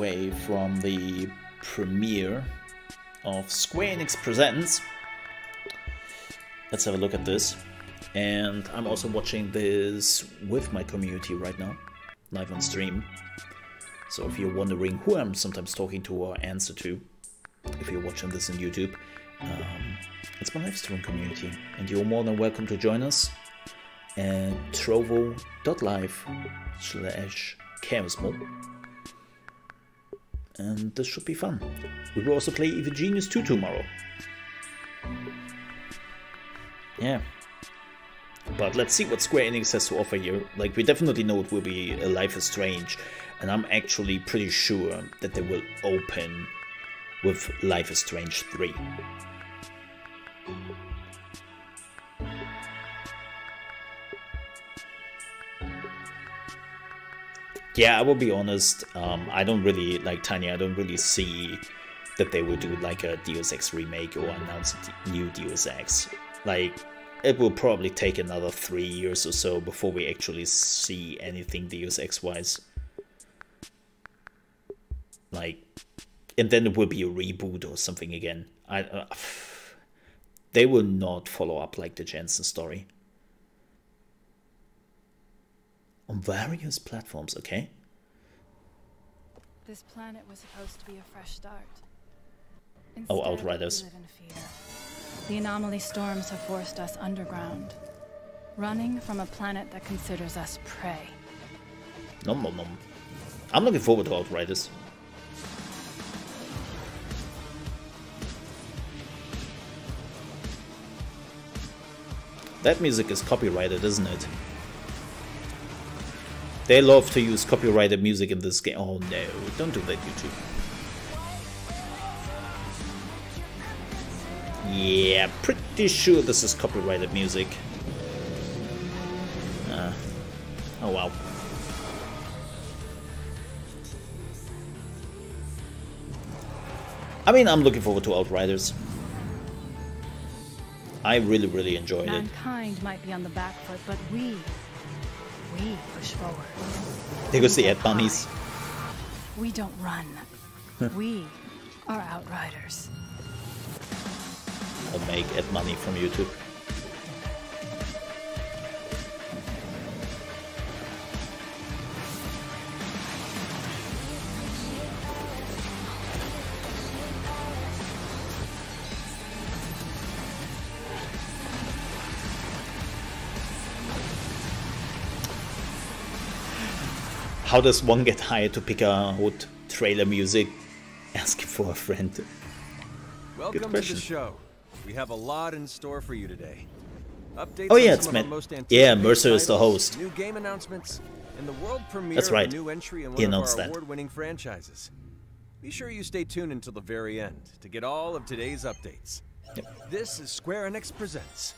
way from the premiere of Square Enix Presents. Let's have a look at this. And I'm also watching this with my community right now, live on stream. So if you're wondering who I'm sometimes talking to or answer to, if you're watching this on YouTube, it's my live stream community. And you're more than welcome to join us at trovo.live/ChaosMole. And this should be fun. We will also play Evil Genius 2 tomorrow. Yeah. But let's see what Square Enix has to offer here. Like, we definitely know it will be a Life is Strange, and I'm actually pretty sure that they will open with Life is Strange 3. Yeah, I will be honest, I don't really, like Tanya, I don't really see that they will do like a Deus Ex remake or announce a new Deus Ex. Like, it will probably take another 3 years or so before we actually see anything Deus Ex-wise. Like, and then it will be a reboot or something again. They will not follow up like the Jensen story. On various platforms, okay? This planet was supposed to be a fresh start. Oh, Outriders. We live in fear. The anomaly storms have forced us underground, running from a planet that considers us prey. Nom nom nom. I'm looking forward to Outriders. That music is copyrighted, isn't it? They love to use copyrighted music in this game. Oh no, don't do that, YouTube. Yeah, pretty sure this is copyrighted music. Oh wow. I mean, I'm looking forward to Outriders. I really enjoyed it. Mankind might be on the back foot, but we push forward. There goes the ad bunnies. We don't run. We are Outriders. I'll make ad money from YouTube. How does one get hired to pick out trailer music? Asking for a friend. Welcome to the show. We have a lot in store for you today. Updates oh yeah, on it's some of our most yeah, anticipated Mercer is the titles, host. New game announcements, and the world premiere That's right. of a new entry in He one of announced our that. award-winning franchises. Be sure you stay tuned until the very end to get all of today's updates. Yep. This is Square Enix Presents.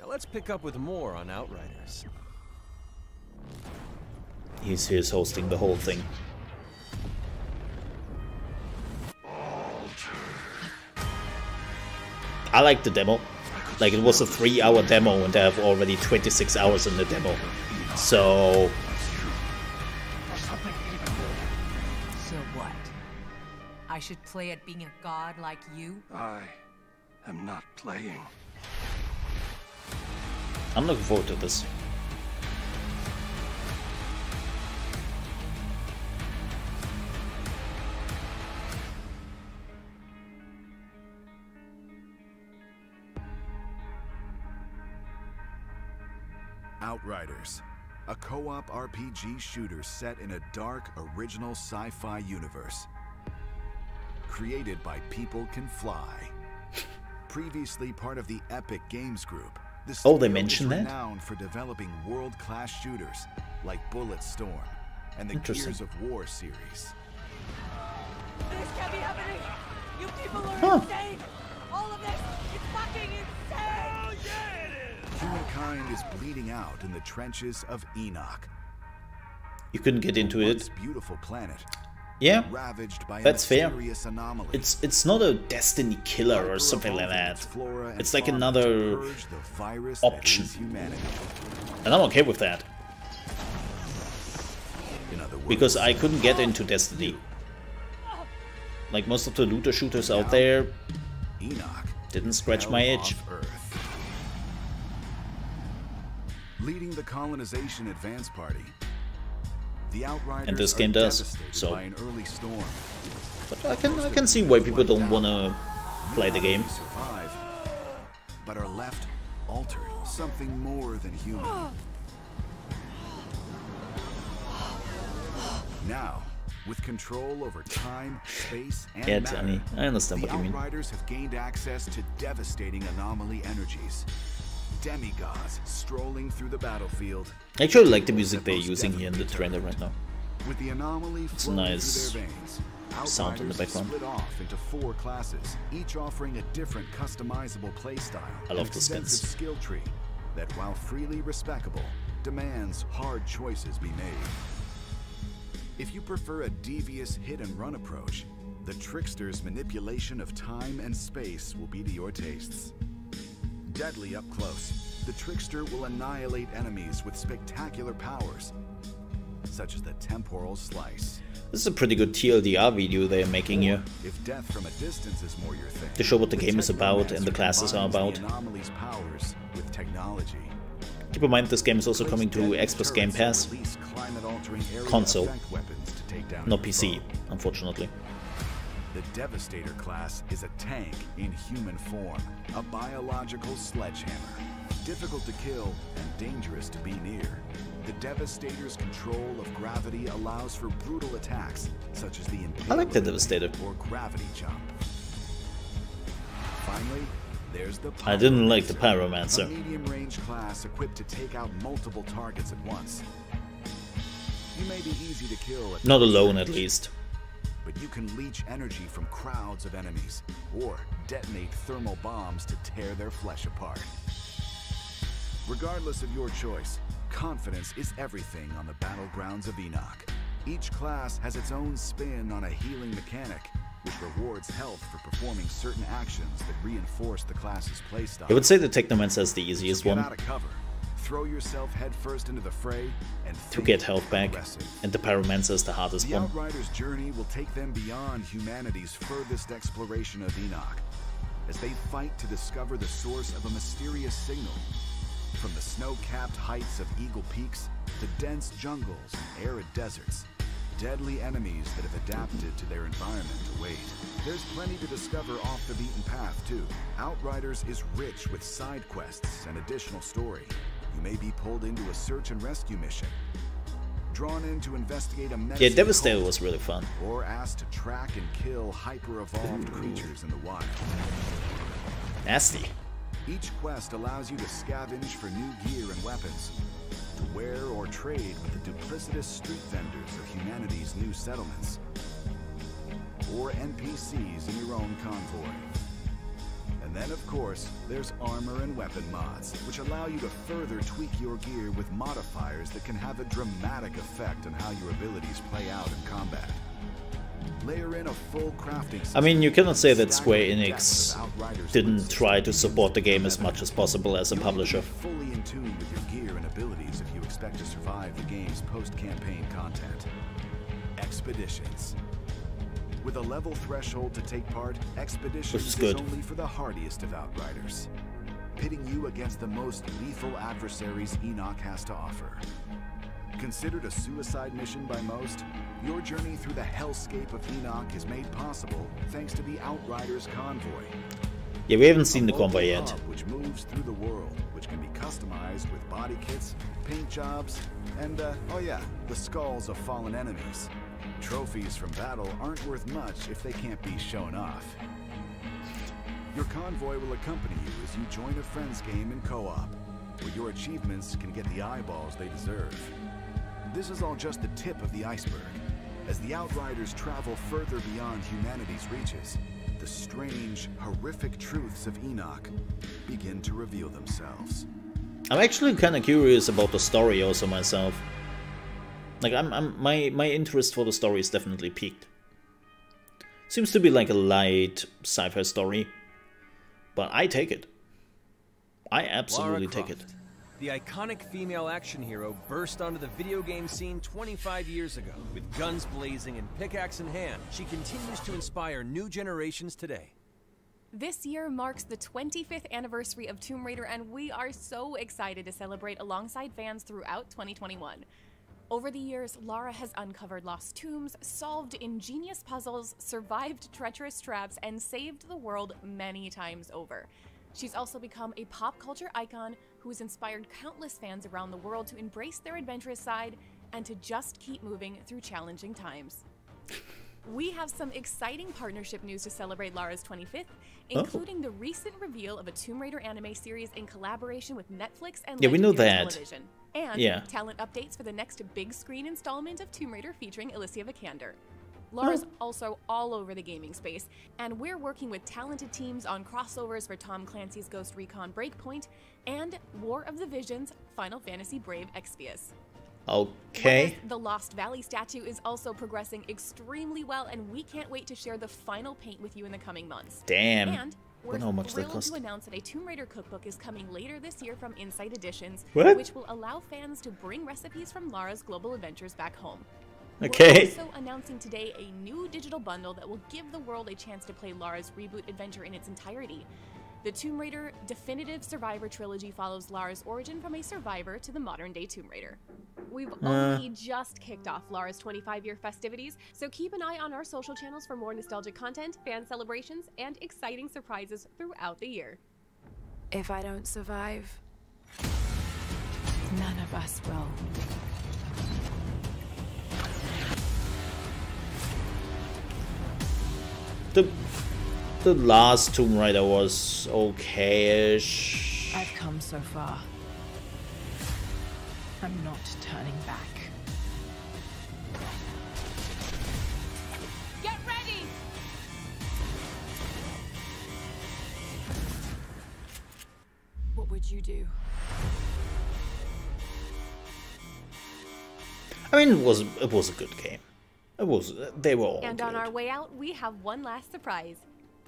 Now let's pick up with more on Outriders. He's hosting the whole thing. I like the demo. Like, it was a 3-hour demo and I have already 26 hours in the demo. So... So what? I should play at being a god like you? I am not playing. I'm looking forward to this. Outriders, a co-op RPG shooter set in a dark, original sci-fi universe. Created by People Can Fly. Previously part of the Epic Games Group, the studio they mentioned is that? renowned for developing world-class shooters like Bulletstorm and the Gears of War series. This can't be happening! You people are insane! All of this is fucking insane! Oh yeah it is! Humankind is bleeding out in the trenches of Enoch. You couldn't get into it. Once beautiful planet. Yeah, Ravaged by that's fair. anomaly. It's not a Destiny killer or something like that. It's like another option. And I'm okay with that. In other words, Because I couldn't get into Destiny. Like most of the looter shooters out there, Enoch didn't scratch my hell itch. off Earth. Leading the colonization advance party, the Outriders And this are game does, devastated so. by an early storm. But I can see why people don't wanna play the game. Survive, but are left altered, something more than human. Now, with control over time, space, and Yeah, matter, Danny, I understand the what you mean. Outriders have gained access to devastating anomaly energies. Demigods strolling through the battlefield. I actually like the music they're using here in the trailer right now. With the anomaly It's flowing nice through their veins, sound in the Outriders background. split off into 4 classes, each offering a different customizable playstyle. I love an the skins. extensive skill tree that, while freely respectable, demands hard choices be made. If you prefer a devious hit-and-run approach, the Trickster's manipulation of time and space will be to your tastes. Deadly up close, the Trickster will annihilate enemies with spectacular powers, such as the temporal slice. This is a pretty good TLDR video they're making here. If death from a distance is more your thing, To show what the game is about and the classes are about. The anomaly's powers with technology. Keep in mind this game is also coming to Xbox Game Pass. Console, not PC, unfortunately. The Devastator class is a tank in human form, a biological sledgehammer. Difficult to kill and dangerous to be near. The Devastator's control of gravity allows for brutal attacks, such as the I like the Devastator. or gravity jump. Finally, there's the I didn't like the a Pyromancer. medium-range class equipped to take out multiple targets at once. You may be easy to kill at Not alone, first, at least. but you can leech energy from crowds of enemies, or detonate thermal bombs to tear their flesh apart. Regardless of your choice, confidence is everything on the battlegrounds of Enoch. Each class has its own spin on a healing mechanic, which rewards health for performing certain actions that reinforce the class's playstyle. I would say the Technomancer is the easiest Get one out of cover, throw yourself headfirst into the fray, and to think get health back, aggressive. and the Pyromancer is the hardest The one. Outriders' journey will take them beyond humanity's furthest exploration of Enoch, as they fight to discover the source of a mysterious signal. From the snow-capped heights of Eagle Peaks to dense jungles and arid deserts, deadly enemies that have adapted to their environment await. There's plenty to discover off the beaten path, too. Outriders is rich with side quests and additional story. You may be pulled into a search and rescue mission, drawn in to investigate a Yeah, menacing Devastator cult, was really fun. or asked to track and kill hyper-evolved creatures in the wild. Nasty. Each quest allows you to scavenge for new gear and weapons, to wear or trade with the duplicitous street vendors of humanity's new settlements, or NPCs in your own convoy. And then, of course, there's armor and weapon mods, which allow you to further tweak your gear with modifiers that can have a dramatic effect on how your abilities play out in combat. Layer in a full crafting I mean, you cannot say that Square staggering Enix depth of Outriders didn't blitzes try to and support the game weapons. as much as possible as a You'll need to publisher. be fully in tune with your gear and abilities if you expect to survive the game's post-campaign content. Expeditions. With a level threshold to take part, Expeditions Which is good. only for the hardiest of Outriders, pitting you against the most lethal adversaries Enoch has to offer. Considered a suicide mission by most, your journey through the hellscape of Enoch is made possible thanks to the Outriders convoy. Yeah, we haven't seen the A local convoy yet. hub which moves through the world, which can be customized with body kits, paint jobs, and, oh yeah, the skulls of fallen enemies. Trophies from battle aren't worth much if they can't be shown off. Your convoy will accompany you as you join a friend's game in co-op, where your achievements can get the eyeballs they deserve. This is all just the tip of the iceberg. As the Outriders travel further beyond humanity's reaches, the strange, horrific truths of Enoch begin to reveal themselves. I'm actually kind of curious about the story also myself. Like, my interest for the story is definitely peaked. Seems to be like a light sci-fi story, but I take it. I absolutely take it. The iconic female action hero burst onto the video game scene 25 years ago. With guns blazing and pickaxe in hand, she continues to inspire new generations today. This year marks the 25th anniversary of Tomb Raider, and we are so excited to celebrate alongside fans throughout 2021. Over the years, Lara has uncovered lost tombs, solved ingenious puzzles, survived treacherous traps, and saved the world many times over. She's also become a pop culture icon who has inspired countless fans around the world to embrace their adventurous side and to just keep moving through challenging times. We have some exciting partnership news to celebrate Lara's 25th, including the recent reveal of a Tomb Raider anime series in collaboration with Netflix and we know Legendary that. Television. And talent updates for the next big screen installment of Tomb Raider featuring Alicia Vikander. Lara's also all over the gaming space, and we're working with talented teams on crossovers for Tom Clancy's Ghost Recon Breakpoint and War of the Visions Final Fantasy Brave Exvius. Okay. The Lost Valley statue is also progressing extremely well, and we can't wait to share the final paint with you in the coming months. Damn. And we're how much that thrilled cost. to announce that a Tomb Raider cookbook is coming later this year from Insight Editions, What? which will allow fans to bring recipes from Lara's global adventures back home. Okay. We're also announcing today a new digital bundle that will give the world a chance to play Lara's reboot adventure in its entirety. The Tomb Raider Definitive Survivor Trilogy follows Lara's origin from a survivor to the modern-day Tomb Raider. We've only just kicked off Lara's 25-year festivities, so keep an eye on our social channels for more nostalgic content, fan celebrations, and exciting surprises throughout the year. If I don't survive, none of us will. The last Tomb Raider was okay-ish. I've come so far. I'm not turning back. Get ready! What would you do? I mean, it was a good game. They were all And good. on our way out, we have one last surprise.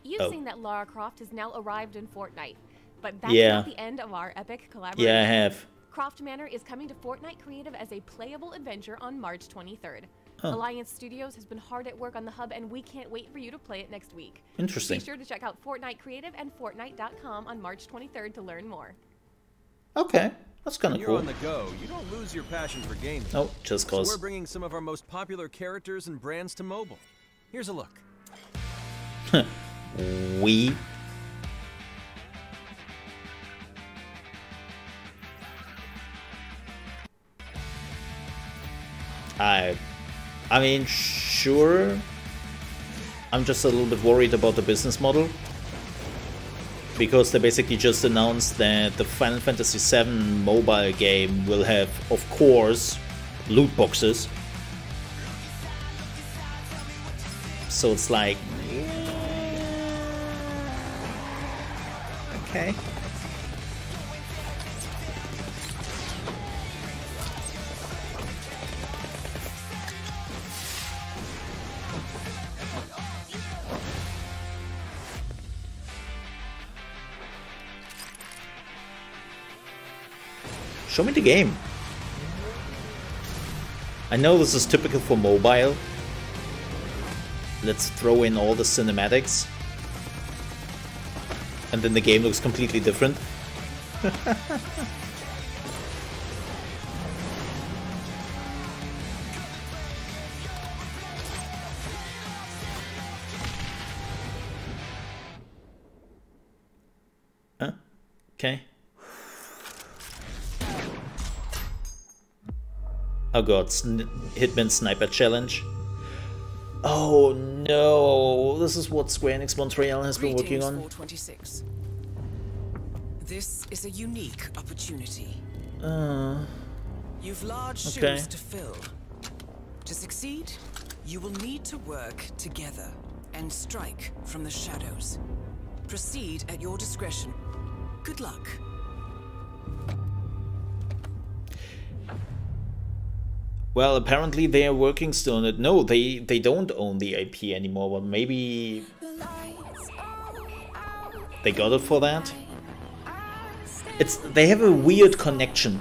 You've seen that Lara Croft has now arrived in Fortnite, but that's not the end of our epic collaboration. Yeah, I have. Croft Manor is coming to Fortnite Creative as a playable adventure on March 23rd. Alliance Studios has been hard at work on the hub, and we can't wait for you to play it next week. Interesting. Be sure to check out Fortnite Creative and Fortnite.com on March 23rd to learn more. Okay, that's kind of When cool. you're on the go, you don't lose your passion for gaming. Oh, just So cause. we're bringing some of our most popular characters and brands to mobile. Here's a look. We. I mean, sure. I'm just a little bit worried about the business model. Because they basically just announced that the Final Fantasy VII mobile game will have, of course, loot boxes. So it's like... Okay. Show me the game. I know this is typical for mobile. Let's throw in all the cinematics. And then the game looks completely different. Okay. Oh god, Hitman Sniper Challenge. Oh no, this is what Square Enix Montreal has been working on. 426. This is a unique opportunity. You've large shoes to fill. To succeed, you will need to work together and strike from the shadows. Proceed at your discretion. Good luck. Well, apparently they are working still on it. No, they don't own the IP anymore, but maybe they got it for that? they have a weird connection.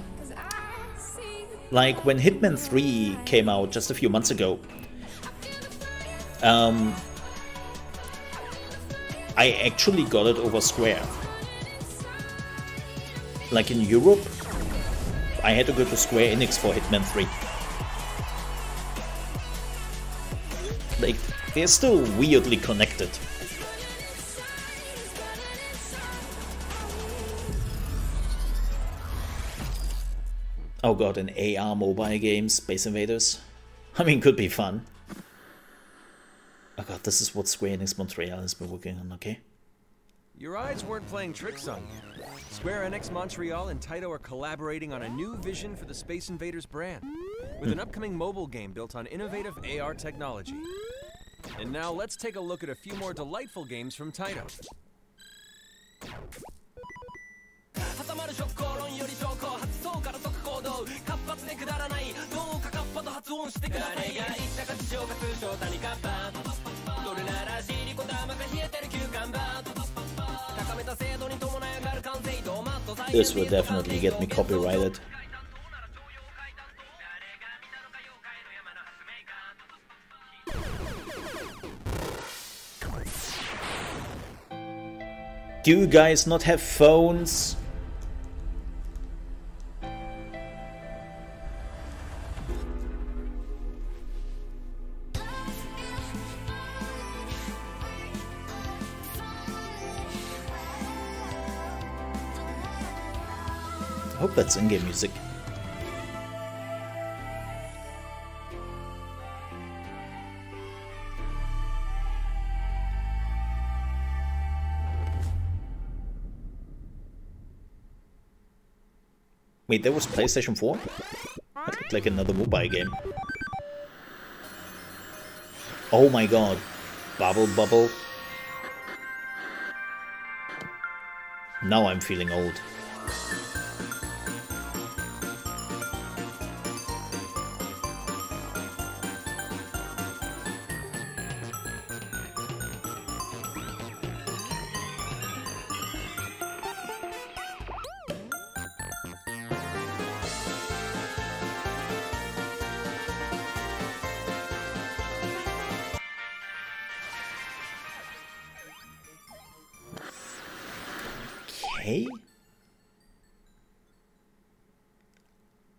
Like when Hitman 3 came out just a few months ago, I actually got it over Square. Like in Europe, I had to go to Square Enix for Hitman 3. Like, they're still weirdly connected. Oh god, an AR mobile game, Space Invaders. I mean, could be fun. Oh god, this is what Square Enix Montreal has been working on, okay? Your eyes weren't playing tricks on you. Square Enix Montreal and Taito are collaborating on a new vision for the Space Invaders brand, with an upcoming mobile game built on innovative AR technology. And now let's take a look at a few more delightful games from Taito. This will definitely get me copyrighted. Do you guys not have phones? I hope that's in-game music. Wait, that was PlayStation 4? That looked like another mobile game. Oh my god. Bubble Bubble. Now I'm feeling old.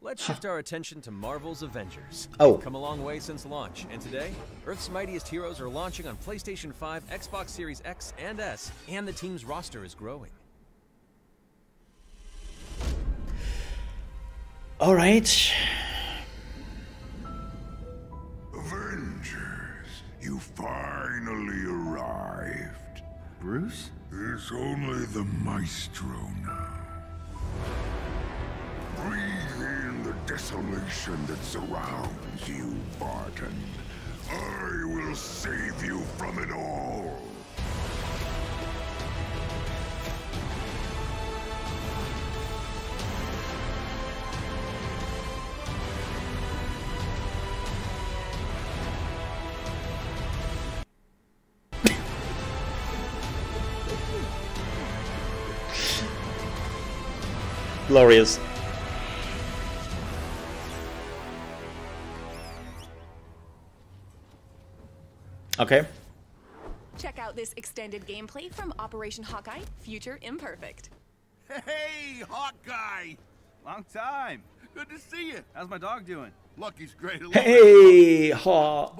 Let's shift our attention to Marvel's Avengers. Oh. Come a long way since launch, and today, Earth's mightiest heroes are launching on PlayStation 5, Xbox Series X and S, and the team's roster is growing. All right. Avengers, you finally arrived. Bruce? It's only the Maestro now. Breathe in the desolation that surrounds you, Barton. I will save you from it all. Glorious. Okay. Check out this extended gameplay from Operation Hawkeye, Future Imperfect. Hey, Hawkeye! Long time. Good to see you. How's my dog doing? Lucky's great. Hey, what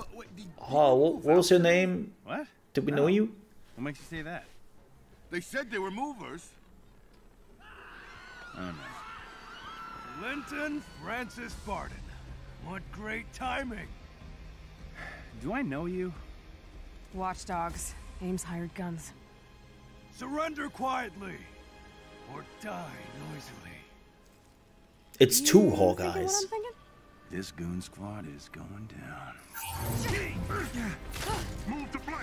was your name? What? Did we know you? What makes you say that? They said they were movers. Oh, no. Linton Francis Barton. What great timing. Do I know you? Watchdogs. Ames hired guns. Surrender quietly, or die noisily. It's two Hawkeyes. This goon squad is going down.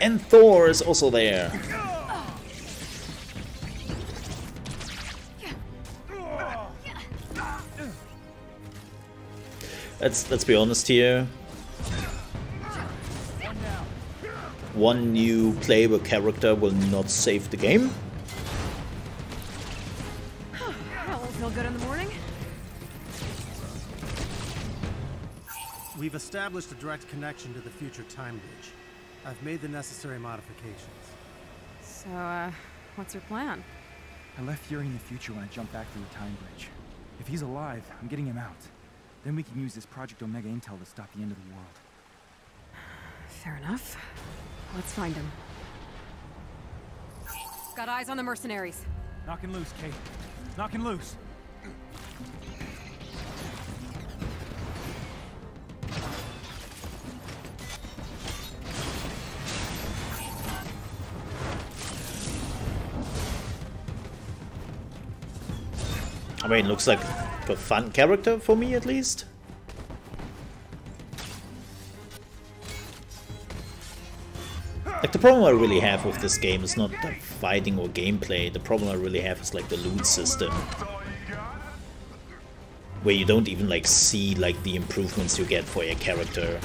And Thor is also there. Let's be honest here. One new playable character will not save the game. We've established a direct connection to the future time bridge. I've made the necessary modifications. So, what's your plan? I left Fury in the future when I jumped back through the time bridge. If he's alive, I'm getting him out. Then we can use this Project Omega intel to stop the end of the world. Fair enough. Let's find him. Got eyes on the mercenaries. Knocking loose, Kate. Knocking loose. I mean, looks like a fun character for me, at least. Like, the problem I really have with this game is not the fighting or gameplay. The problem I really have is, like, the loot system. Where you don't even, like, see, like, the improvements you get for your character.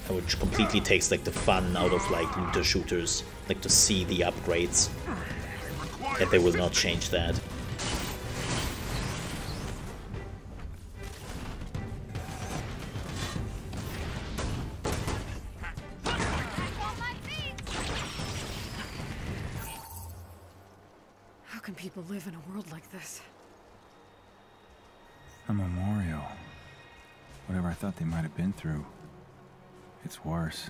Which completely takes, like, the fun out of, like, looter shooters. Like, to see the upgrades. And they will not change that. How can people live in a world like this? A memorial. Whatever I thought they might have been through. It's worse.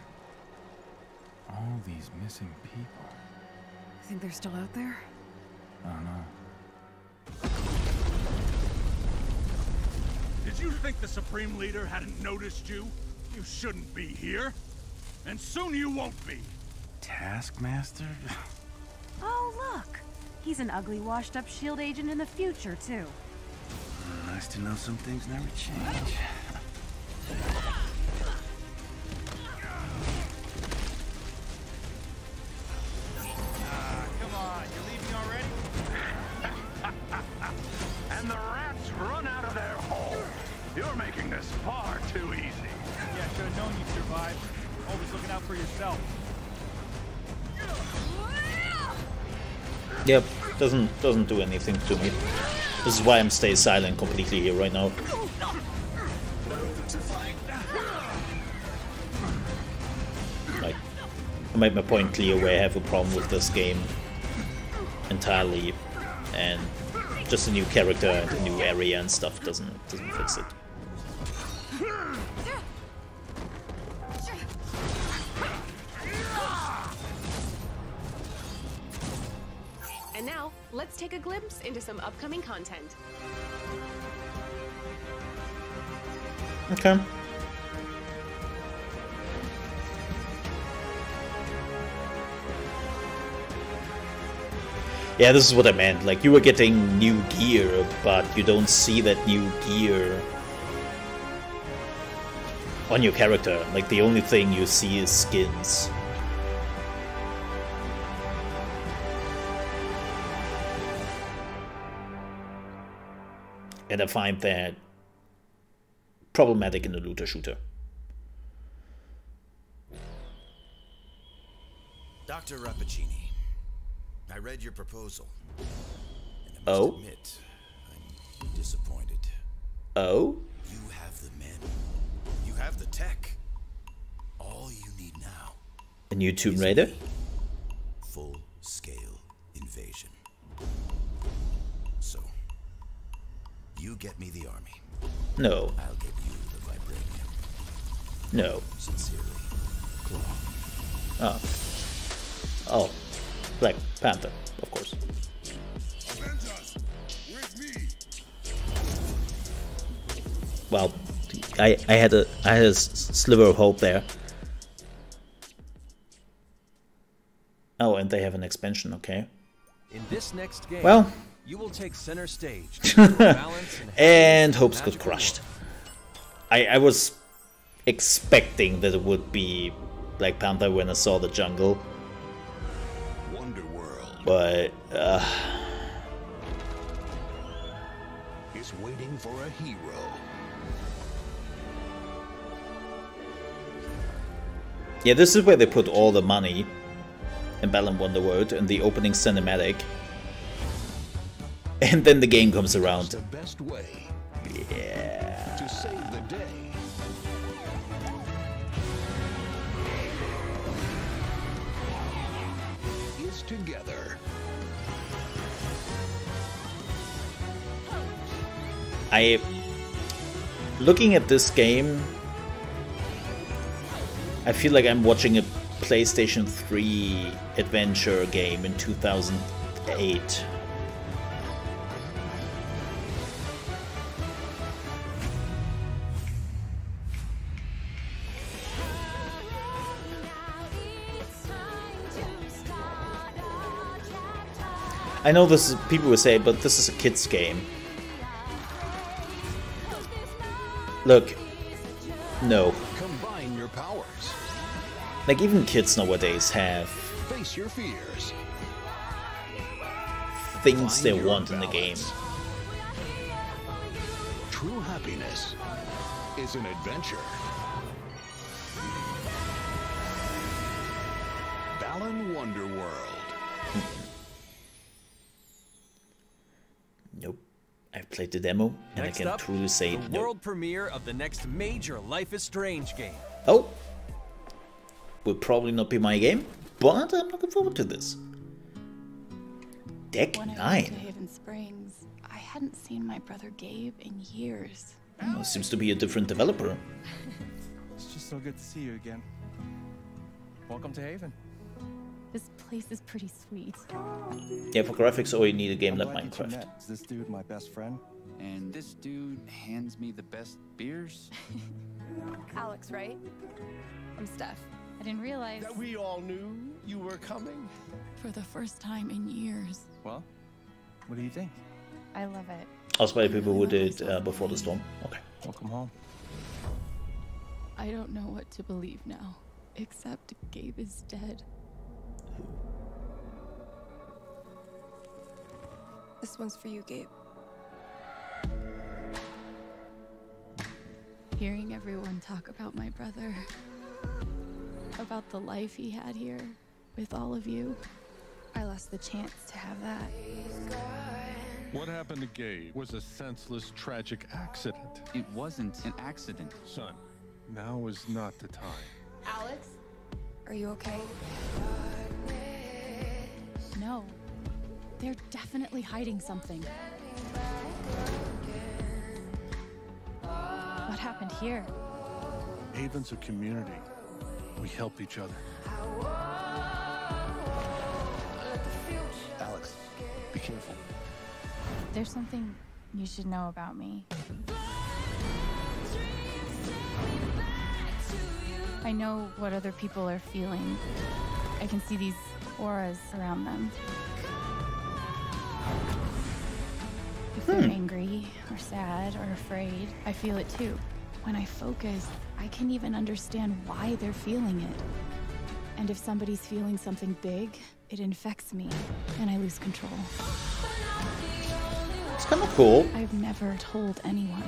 All these missing people. Think they're still out there? I don't know. Did you think the Supreme Leader hadn't noticed you? You shouldn't be here. And soon you won't be. Taskmaster? Oh, look. He's an ugly, washed-up S.H.I.E.L.D. agent in the future, too. Nice to know some things never change. Come on, you're leaving already? And the rats run out of their hole. You're making this far too easy. Yeah, should have known you'd survive. Always looking out for yourself. Yep, doesn't do anything to me. This is why I'm staying silent completely here right now. Like, I made my point clear where I have a problem with this game entirely, and just a new character and a new area and stuff doesn't fix it. And now, let's take a glimpse into some upcoming content. Okay. Yeah, this is what I meant. Like, you were getting new gear, but you don't see that new gear on your character. Like, the only thing you see is skins. And I find that problematic in a looter shooter. Dr. Rappaccini, I read your proposal. And I must admit, I'm disappointed. Oh? You have the men. You have the tech. All you need now. A new Tomb Raider? Full-scale invasion. So, you get me the army. No. I'll get you the vibranium. No. Sincerely, Claw. Oh. Oh. Black Panther, of course. Avengers, with me. Well, I had a sliver of hope there. Oh, and they have an expansion, okay. In this next game, well, you will take center stage. Balance and hopes got crushed. I was expecting that it would be Black Panther when I saw the jungle. Wonderworld. But is waiting for a hero. yeah, this is where they put all the money in Balan Wonderworld in the opening cinematic. And then the game comes around. The best way. Yeah. To save the day. together. Looking at this game, I feel like I'm watching a PlayStation 3 adventure game in 2008. I know this is, people will say, but this is a kid's game. Look, no. Combine your powers. Like, even kids nowadays have Face your fears. things they Find your want in the game. balance. True happiness is an adventure. Balan Wonderworld. Nope. I've played the demo, and Next I can up, truly say the no. world premiere of the next major Life is Strange game. Oh! Will probably not be my game, but I'm looking forward to this. Deck When I 9. went to Haven Springs, I hadn't seen my brother Gabe in years. Oh, seems to be a different developer. It's just so good to see you again. Welcome to Haven. This place is pretty sweet. Yeah, for graphics, or you need a game I'm like glad you two Minecraft. met. Is this dude my best friend? And this dude hands me the best beers? Alex, right? I'm Steph. I didn't realize. That we all knew you were coming? For the first time in years. Well, what do you think? I love it. Also by the people who did Before the Storm. Okay. Welcome home. I don't know what to believe now, except Gabe is dead. This one's for you, Gabe. Hearing everyone talk about my brother, about the life he had here with all of you, I lost the chance to have that. What happened to Gabe was a senseless, tragic accident. It wasn't an accident. Son, now is not the time. Alex? Are you okay? No. They're definitely hiding something. What happened here? Haven's a community. We help each other. Alex, be careful. There's something you should know about me. I know what other people are feeling. I can see these auras around them. If they're angry or sad or afraid, I feel it too. When I focus, I can even understand why they're feeling it. And if somebody's feeling something big, it infects me and I lose control. It's kind of cool. I've never told anyone.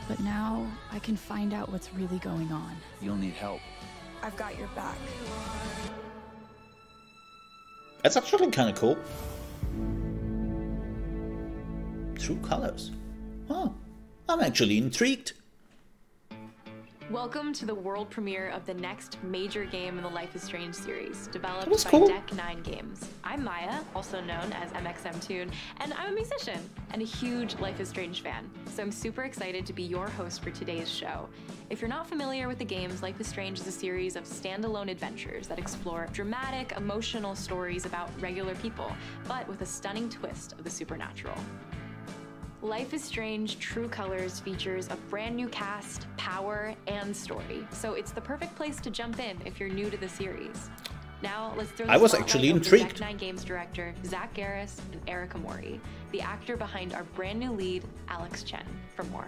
But now I can find out what's really going on. You'll need help. I've got your back. That's actually kind of cool. True colors. Oh, I'm actually intrigued. Welcome to the world premiere of the next major game in the Life is Strange series, developed That was by cool. Deck 9 Games. I'm Maya, also known as MXMTune, and I'm a musician and a huge Life is Strange fan, so I'm super excited to be your host for today's show. If you're not familiar with the games, Life is Strange is a series of standalone adventures that explore dramatic, emotional stories about regular people, but with a stunning twist of the supernatural. Life is Strange True Colors features a brand new cast, power, and story, so it's the perfect place to jump in if you're new to the series. Now, let's throw the I was spotlight actually over to intrigued. Deck 9 Games director Zach Garris and Erica Mori, the actor behind our brand new lead, Alex Chen, for more.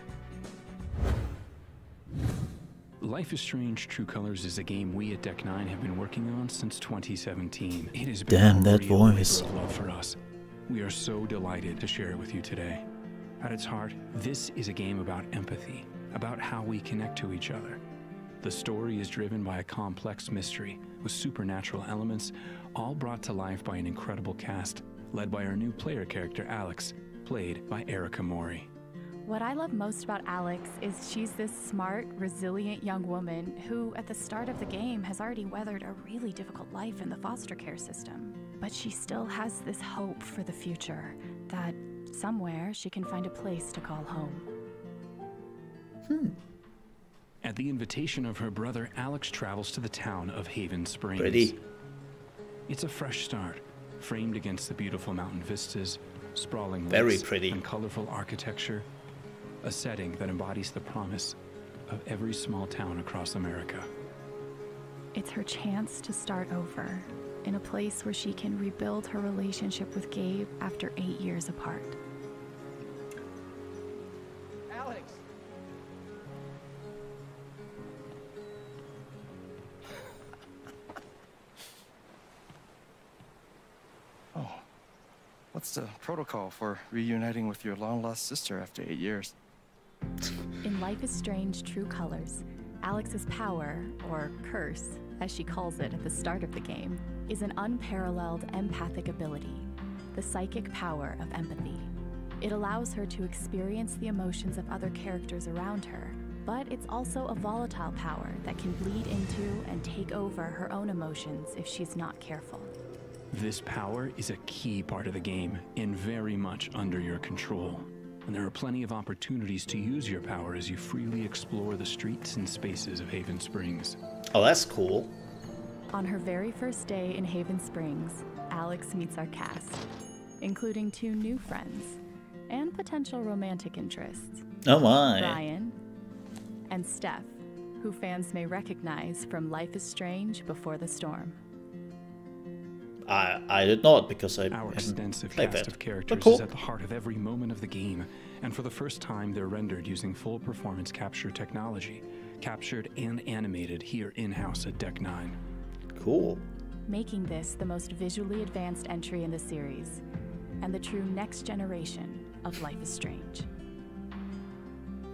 Life is Strange True Colors is a game we at Deck 9 have been working on since 2017. It has been Damn, a that real voice. labor of love for us. We are so delighted to share it with you today. At its heart, this is a game about empathy, about how we connect to each other. The story is driven by a complex mystery with supernatural elements, all brought to life by an incredible cast, led by our new player character, Alex, played by Erica Mori. What I love most about Alex is she's this smart, resilient young woman who, at the start of the game, has already weathered a really difficult life in the foster care system. But she still has this hope for the future, that somewhere she can find a place to call home. At the invitation of her brother, Alex travels to the town of Haven Springs. Pretty. It's a fresh start, framed against the beautiful mountain vistas, sprawling Very lakes, pretty. and colorful architecture. A setting that embodies the promise of every small town across America. It's her chance to start over, in a place where she can rebuild her relationship with Gabe after 8 years apart. Alex! Oh. What's the protocol for reuniting with your long-lost sister after 8 years? In Life is Strange True Colors, Alex's power, or curse, as she calls it at the start of the game, is an unparalleled empathic ability, the psychic power of empathy. It allows her to experience the emotions of other characters around her, but it's also a volatile power that can bleed into and take over her own emotions if she's not careful. This power is a key part of the game and very much under your control. And there are plenty of opportunities to use your power as you freely explore the streets and spaces of Haven Springs. Oh, that's cool. On her very first day in Haven Springs, Alex meets our cast, including 2 new friends and potential romantic interests. Oh my. Brian and Steph, who fans may recognize from Life is Strange Before the Storm. I did not, because Our extensive played cast that. of characters Cool. is at the heart of every moment of the game, and for the first time they're rendered using full performance capture technology, captured and animated here in-house at Deck 9. Cool. Making this the most visually advanced entry in the series, and the true next generation of Life is Strange.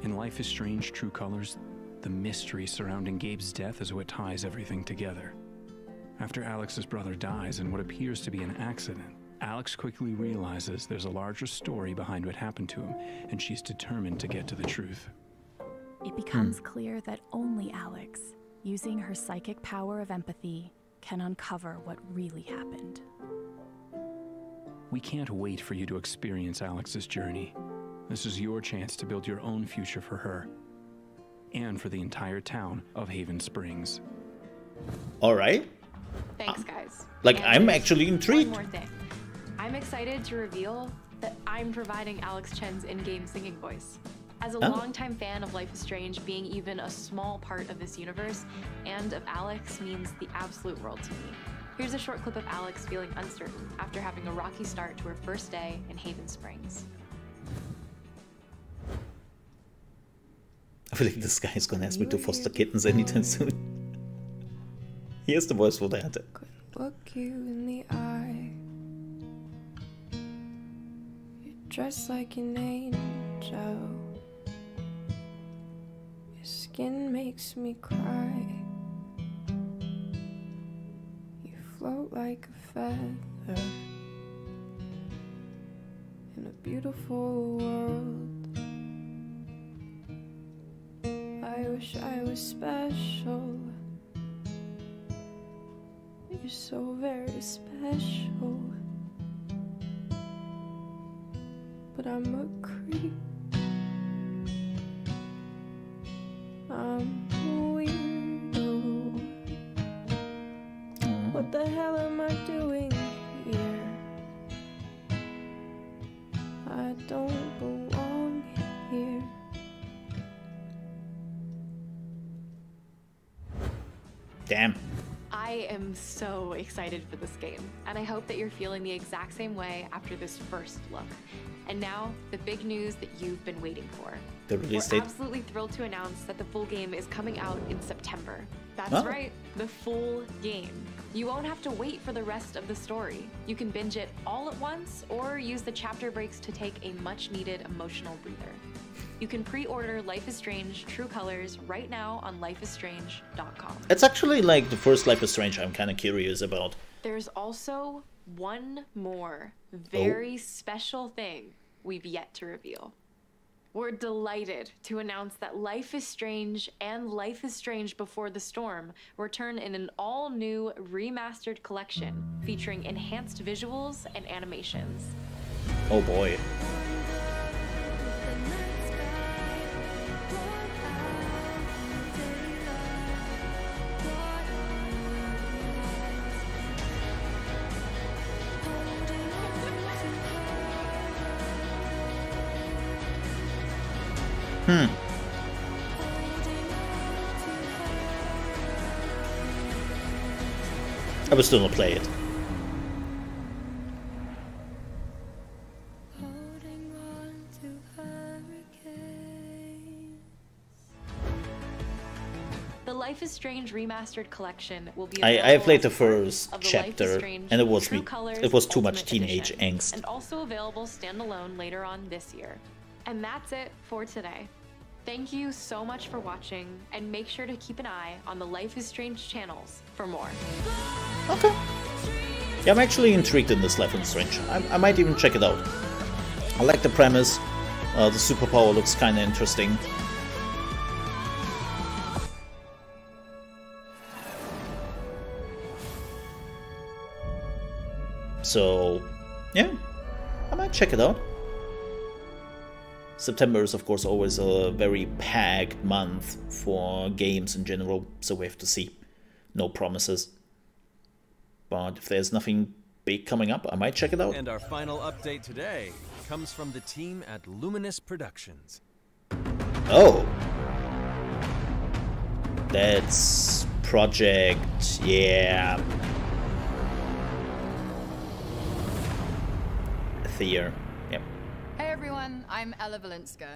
In Life is Strange True Colors, the mystery surrounding Gabe's death is what ties everything together. After Alex's brother dies in what appears to be an accident, Alex quickly realizes there's a larger story behind what happened to him, and she's determined to get to the truth. It becomes clear that only Alex, using her psychic power of empathy, can uncover what really happened. We can't wait for you to experience Alex's journey. This is your chance to build your own future for her, and for the entire town of Haven Springs. All right. Thanks, guys. Like, And I'm there's actually intrigued. One more thing. I'm excited to reveal that I'm providing Alex Chen's in-game singing voice. As a Oh. longtime fan of Life is Strange, being even a small part of this universe and of Alex means the absolute world to me. Here's a short clip of Alex feeling uncertain after having a rocky start to her first day in Haven Springs. I feel like this guy is gonna ask me to foster kittens anytime soon. Here's the voice for that. Look you in the eye. You're dressed like an angel. Your skin makes me cry. You float like a feather in a beautiful world. I wish I was special. You're so very special. But I'm a creep. I'm a weirdo. What the hell am I doing here? I don't belong here. Damn. I am so excited for this game, and I hope that you're feeling the exact same way after this first look. And now, the big news that you've been waiting for. The release We're date. absolutely thrilled to announce that the full game is coming out in September. That's Oh. right, the full game. You won't have to wait for the rest of the story. You can binge it all at once, or use the chapter breaks to take a much-needed emotional breather. You can pre-order Life is Strange True Colors right now on lifeisstrange.com. It's actually like the first Life is Strange I'm kind of curious about. There's also one more very special thing we've yet to reveal. We're delighted to announce that Life is Strange and Life is Strange Before the Storm return in an all-new remastered collection featuring enhanced visuals and animations. Oh boy. I will still not play it. The Life is Strange remastered collection will be I played the first chapter and it was too much teenage angst. And also available standalone later on this year. And that's it for today. Thank you so much for watching, and make sure to keep an eye on the Life is Strange channels for more. Okay. Yeah, I'm actually intrigued in this Life is Strange. I might even check it out. I like the premise. The superpower looks kind of interesting. So, yeah, I might check it out. September is, of course, always a very packed month for games in general, so we have to see. No promises. But if there's nothing big coming up, I might check it out. And our final update today comes from the team at Luminous Productions. Oh. That's Project, yeah. Thea. Yep. Hey everyone, I'm Ella Valenska.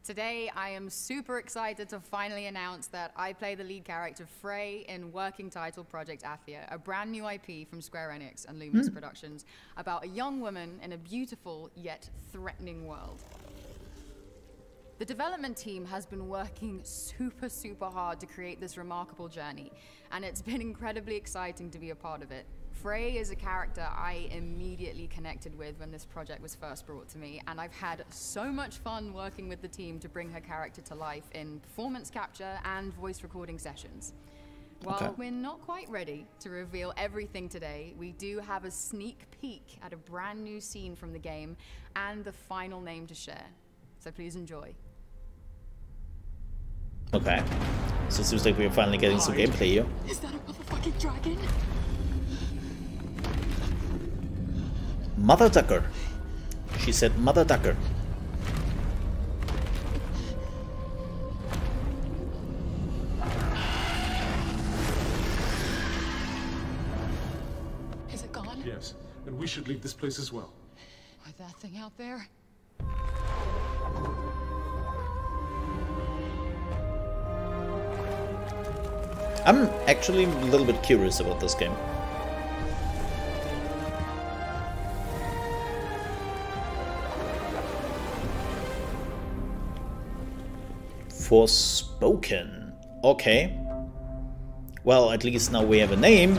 Today I am super excited to finally announce that I play the lead character Frey in working title Project Athia, a brand new IP from Square Enix and Luminous Productions about a young woman in a beautiful yet threatening world. The development team has been working super hard to create this remarkable journey, and it's been incredibly exciting to be a part of it. Frey is a character I immediately connected with when this project was first brought to me, and I've had so much fun working with the team to bring her character to life in performance capture and voice recording sessions. While we're not quite ready to reveal everything today, we do have a sneak peek at a brand new scene from the game and the final name to share. So please enjoy. Okay. So it seems like we're finally getting some gameplay here. Is that a motherfucking dragon? Mother Ducker. She said Mother Ducker. Is it gone? Yes, and we should leave this place as well. With that thing out there? I'm actually a little bit curious about this game. Forspoken. Okay. Well, at least now we have a name.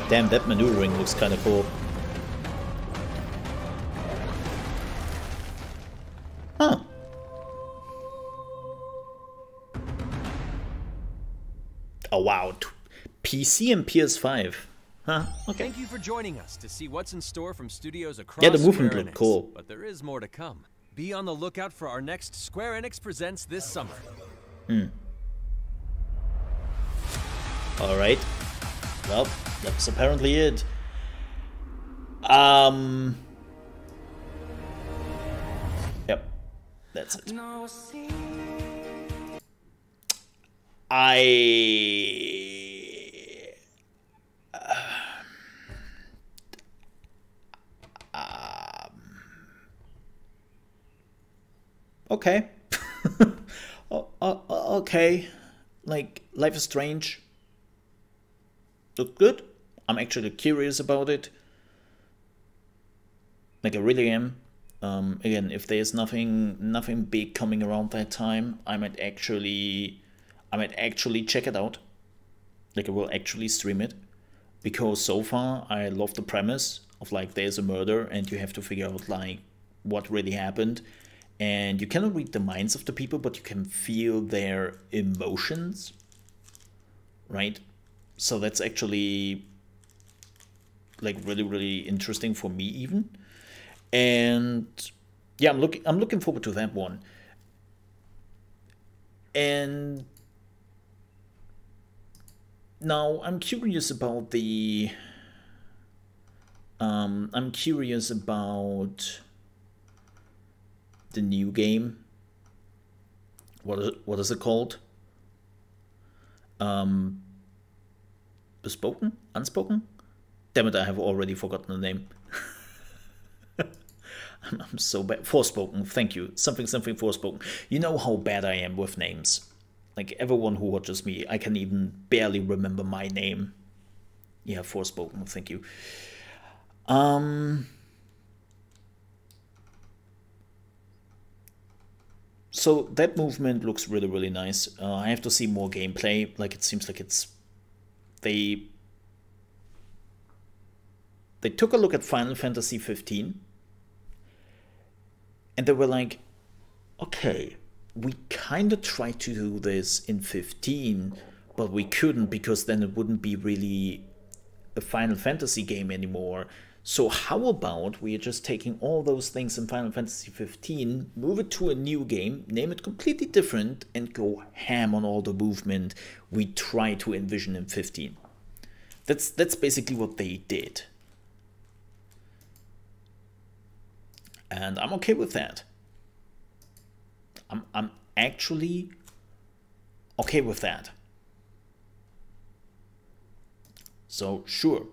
Damn, that maneuvering looks kind of cool. Huh. Oh wow, PC and PS5. Huh, okay. Thank you for joining us to see what's in store from studios across Yeah, the movement Square looked Enix. cool. But there is more to come. Be on the lookout for our next Square Enix Presents this summer. Alright. Well, that's apparently it. Yep. That's it. Okay. Okay. Like, Life is Strange. Looked good. I'm actually curious about it. Like, I really am. Again, if there's nothing big coming around that time, I might actually check it out. Like, I will actually stream it. Because so far, I love the premise. of like there's a murder and you have to figure out like what really happened. And you cannot read the minds of the people, but you can feel their emotions, right? So that's actually like really, really interesting for me even. And yeah, I'm looking forward to that one. And now I'm curious about the the new game. What is it called? Bespoken? Unspoken? Damn it, I have already forgotten the name. I'm so bad. Forspoken, thank you. Something Forspoken. You know how bad I am with names. Like, everyone who watches me, I can even barely remember my name. Yeah, Forspoken, thank you. So that movement looks really, really nice. I have to see more gameplay. Like, it seems like it's... They took a look at Final Fantasy 15. And they were like, okay, we kind of tried to do this in 15, but we couldn't because then it wouldn't be really a Final Fantasy game anymore. So how about we are just taking all those things in Final Fantasy 15, move it to a new game, name it completely different, and go ham on all the movement we try to envision in 15. That's basically what they did. And I'm okay with that. I'm actually okay with that. So, sure.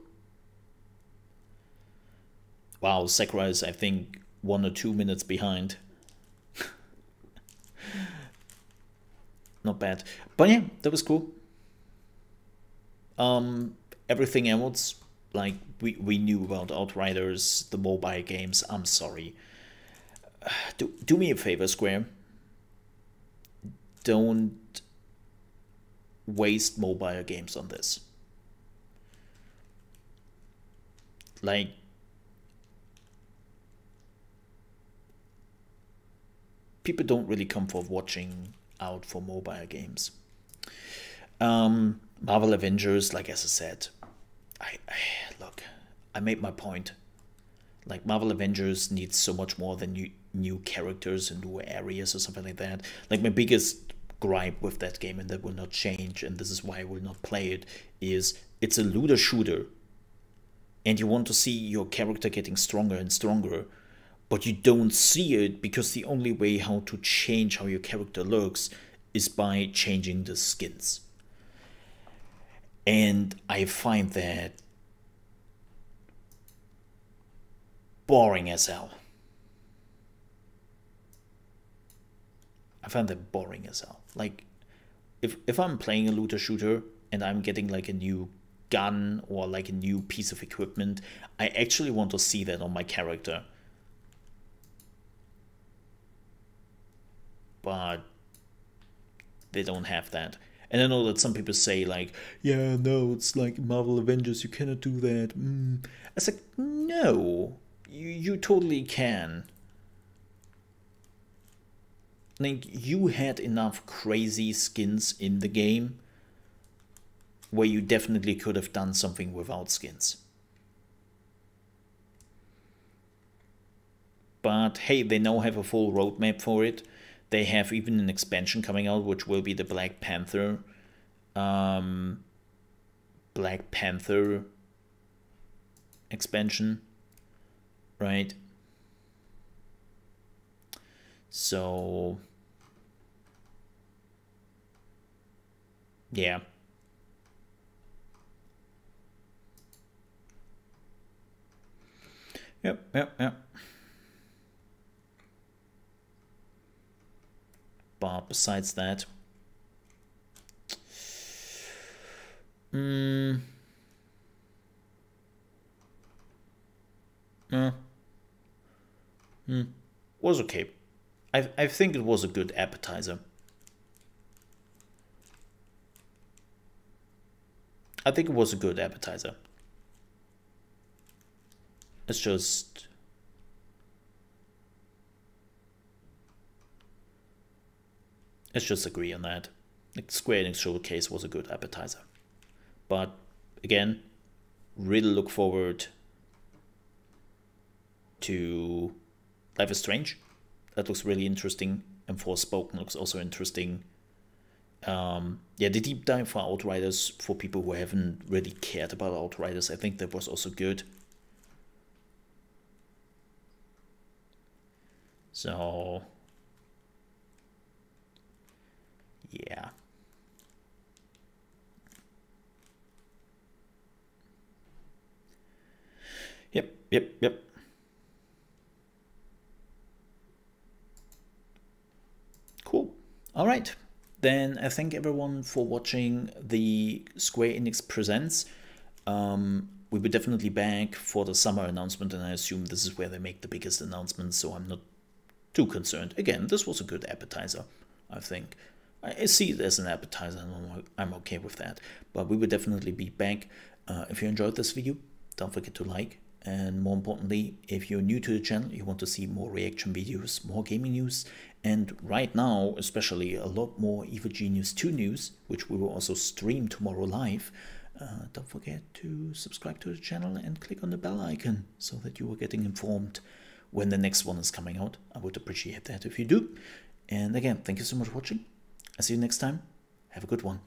Wow, Sakura is, I think, 1 or 2 minutes behind. Not bad. But yeah, that was cool. Everything else, like, we knew about Outriders, the mobile games. I'm sorry. Do me a favor, Square. Don't waste mobile games on this. Like, people don't really come for watching out for mobile games. Marvel Avengers, like as I said, look, I made my point. Like, Marvel Avengers needs so much more than new characters and new areas or something like that. Like, my biggest gripe with that game, and that will not change, and this is why I will not play it, is it's a looter shooter. And you want to see your character getting stronger and stronger, but you don't see it because the only way how to change how your character looks is by changing the skins. And I find that boring as hell. I find that boring as hell. Like, if I'm playing a looter shooter and I'm getting like a new gun or like a new piece of equipment, I actually want to see that on my character. But they don't have that. And I know that some people say like, yeah, no, it's like Marvel Avengers, you cannot do that. I was like, no, you totally can. Like, you had enough crazy skins in the game where you definitely could have done something without skins. But hey, they now have a full roadmap for it. They have even an expansion coming out, which will be the Black Panther expansion, right? So yeah. Yep. But besides that, was okay. I think it was a good appetizer. I think it was a good appetizer. let's just agree on that. The Square Enix Showcase was a good appetizer. But again, really look forward to Life is Strange. That looks really interesting. And Forspoken looks also interesting. Yeah, the deep dive for Outriders, for people who haven't really cared about Outriders, I think that was also good. So, yeah. Yep. Cool. All right. Then I thank everyone for watching the Square Enix Presents. We will definitely back for the summer announcement, and I assume this is where they make the biggest announcement, so I'm not too concerned. Again, this was a good appetizer, I think. I see it as an appetizer, and I'm okay with that. But we will definitely be back. If you enjoyed this video, don't forget to like. And more importantly, if you're new to the channel, you want to see more reaction videos, more gaming news, and right now, especially a lot more Evil Genius 2 news, which we will also stream tomorrow live, don't forget to subscribe to the channel and click on the bell icon so that you are getting informed when the next one is coming out. I would appreciate that if you do. And again, thank you so much for watching. I'll see you next time. Have a good one.